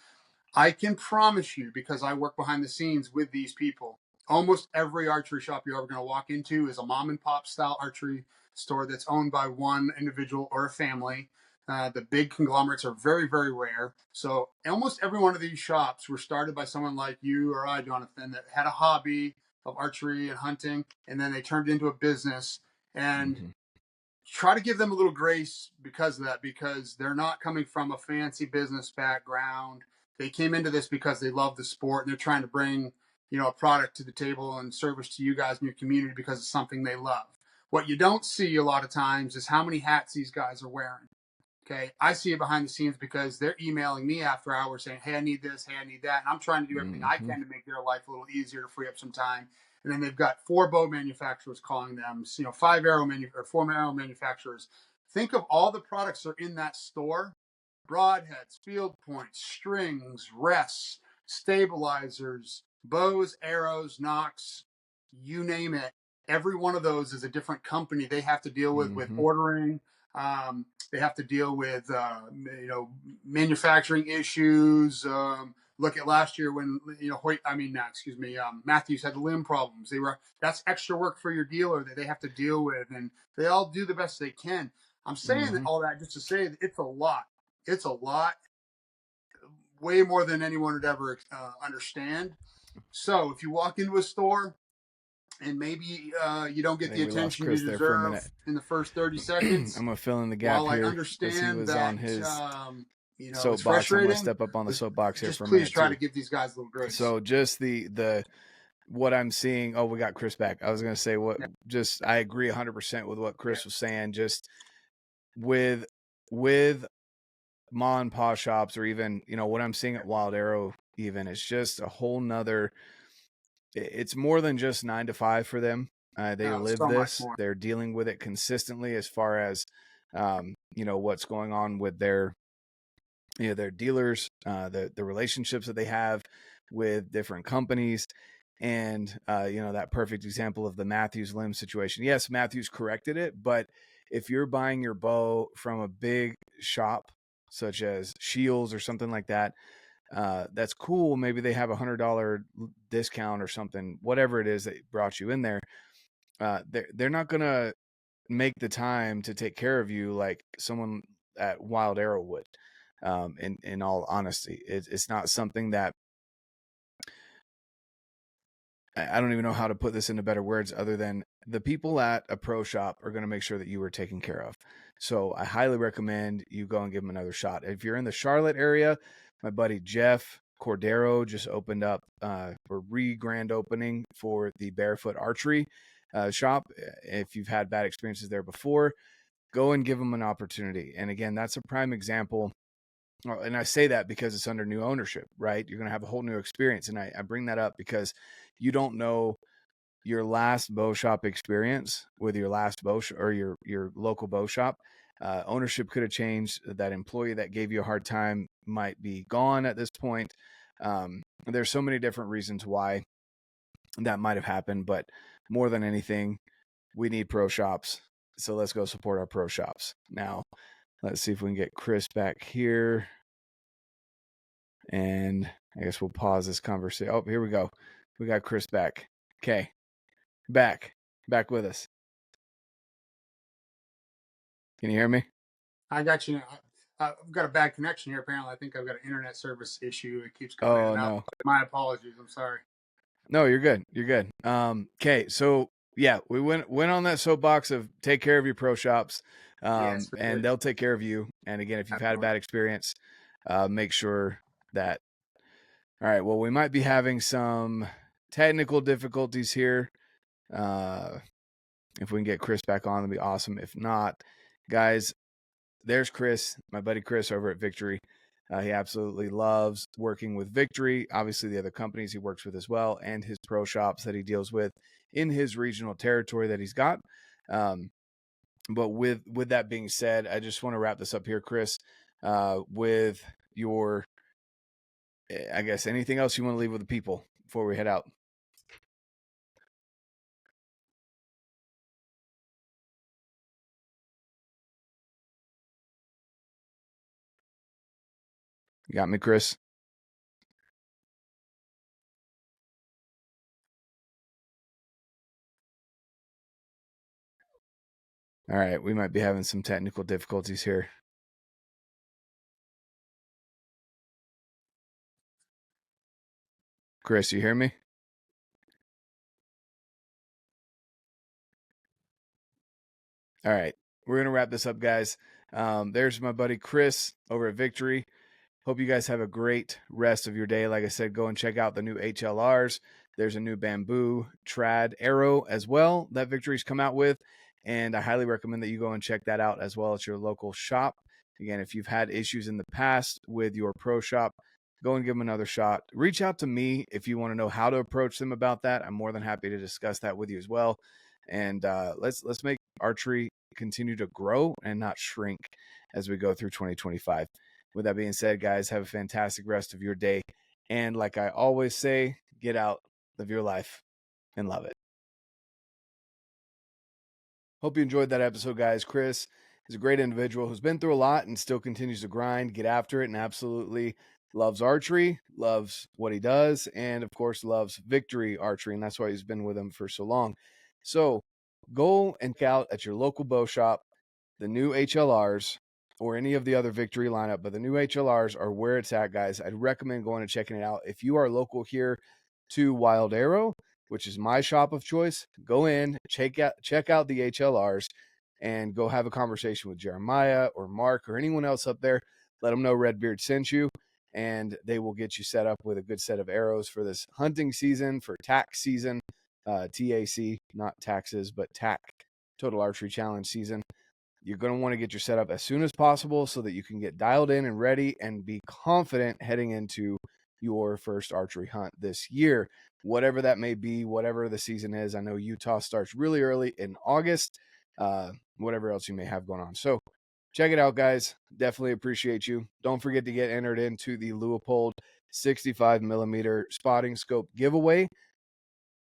I can promise you, because I work behind the scenes with these people, almost every archery shop you're ever going to walk into is a mom and pop style archery store that's owned by one individual or a family. The big conglomerates are very, very rare. So almost every one of these shops were started by someone like you or I, Jonathan, that had a hobby of archery and hunting, and then they turned it into a business. And try to give them a little grace because of that, because they're not coming from a fancy business background. They came into this because they love the sport and they're trying to bring, a product to the table and service to you guys in your community because it's something they love. What you don't see a lot of times is how many hats these guys are wearing. Okay, I see it behind the scenes because they're emailing me after hours saying, "Hey, I need this. Hey, I need that," and I'm trying to do everything I can to make their life a little easier to free up some time. And then they've got 4 bow manufacturers calling them, 4 arrow manufacturers. Think of all the products that are in that store: broadheads, field points, strings, rests, stabilizers, bows, arrows, nocks, you name it. Every one of those is a different company they have to deal with ordering. They have to deal with manufacturing issues. Look at last year when Matthews had the limb problems. That's extra work for your dealer that they have to deal with, and they all do the best they can. I'm saying all that just to say that it's a lot. It's a lot, way more than anyone would ever understand. So if you walk into a store and maybe you don't get the attention you deserve in the first 30 seconds. I'm gonna fill in the gap while here. I understand he was that on his it's frustrating. I'm gonna step up on the soapbox here just for a please minute. try to give these guys a little grace. So just the what I'm seeing. Oh, we got Chris back. I was gonna say I agree 100% with what Chris was saying. Just with ma and pa shops, or even what I'm seeing at Wild Arrow, even it's just a whole nother. It's more than just 9 to 5 for them. They live so this. They're dealing with it consistently as far as what's going on with their dealers, the relationships that they have with different companies, and that perfect example of the Matthews limb situation. Yes, Matthews corrected it, but if you're buying your bow from a big shop such as Shields or something like that, that's cool. Maybe they have $100 discount or something, whatever it is that brought you in there. They're not gonna make the time to take care of you like someone at Wild Arrow would. In all honesty, it's not something that I don't even know how to put this into better words other than the people at a pro shop are going to make sure that you are taken care of. So I highly recommend you go and give them another shot. If you're in the Charlotte area, my buddy Jeff Cordero just opened up a grand opening for the Barefoot Archery shop. If you've had bad experiences there before, go and give them an opportunity. And again, that's a prime example. And I say that because it's under new ownership, right? You're going to have a whole new experience. And I bring that up because you don't know your last bow shop experience with your last or your local bow shop. Ownership could have changed. That employee that gave you a hard time might be gone at this point. There's so many different reasons why that might have happened, but more than anything, we need pro shops. So let's go support our pro shops. Now, let's see if we can get Chris back here. And I guess we'll pause this conversation. Oh, here we go. We got Chris back. Okay. Back with us. Can you hear me? I got you. I've got a bad connection here. Apparently, I think I've got an internet service issue. It keeps going in and out. My apologies. I'm sorry. No, you're good. You're good. Okay. So yeah, we went on that soapbox of take care of your pro shops, and they'll take care of you. And again, if you've had a bad experience, make sure that. All right. Well, we might be having some technical difficulties here. If we can get Chris back on, that'd be awesome. If not, guys, there's Chris, my buddy Chris over at Victory. He absolutely loves working with Victory. Obviously, the other companies he works with as well, and his pro shops that he deals with in his regional territory that he's got. But with that being said, I just want to wrap this up here, Chris, with your, I guess, anything else you want to leave with the people before we head out? You got me, Chris? All right, we might be having some technical difficulties here. Chris, you hear me? All right. We're going to wrap this up, guys. There's my buddy Chris over at Victory. Hope you guys have a great rest of your day. Like I said, go and check out the new HLRs. There's a new bamboo trad arrow as well that Victory's come out with. And I highly recommend that you go and check that out as well at your local shop. Again, if you've had issues in the past with your pro shop, go and give them another shot. Reach out to me if you want to know how to approach them about that. I'm more than happy to discuss that with you as well. And let's make archery continue to grow and not shrink as we go through 2025. With that being said, guys, have a fantastic rest of your day. And like I always say, get out, live your life, and love it. Hope you enjoyed that episode, guys. Chris is a great individual who's been through a lot and still continues to grind, get after it, and absolutely loves archery, loves what he does, and of course loves Victory Archery, and that's why he's been with him for so long. So go and check out at your local bow shop the new HLRs or any of the other Victory lineup, but the new HLRs are where it's at, guys. I'd recommend going and checking it out. If you are local here to Wild Arrow, which is my shop of choice, go in, check out the HLRs, and go have a conversation with Jeremiah or Mark or anyone else up there. Let them know RedBeard sent you, and they will get you set up with a good set of arrows for this hunting season, for tack season, TAC, not taxes, but tack, Total Archery Challenge season. You're going to want to get your setup as soon as possible so that you can get dialed in and ready and be confident heading into your first archery hunt this year, whatever that may be, whatever the season is. I know Utah starts really early in August, whatever else you may have going on. So check it out, guys. Definitely appreciate you. Don't forget to get entered into the Leupold 65 millimeter spotting scope giveaway.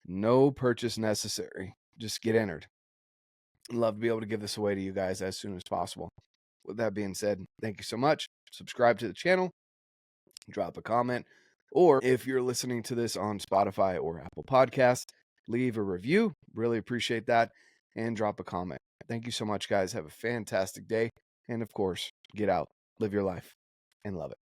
No purchase necessary. Just get entered. Love to be able to give this away to you guys as soon as possible. With that being said, thank you so much. Subscribe to the channel, drop a comment, or if you're listening to this on Spotify or Apple Podcasts, leave a review. Really appreciate that. And drop a comment. Thank you so much, guys. Have a fantastic day. And of course, get out, live your life, and love it.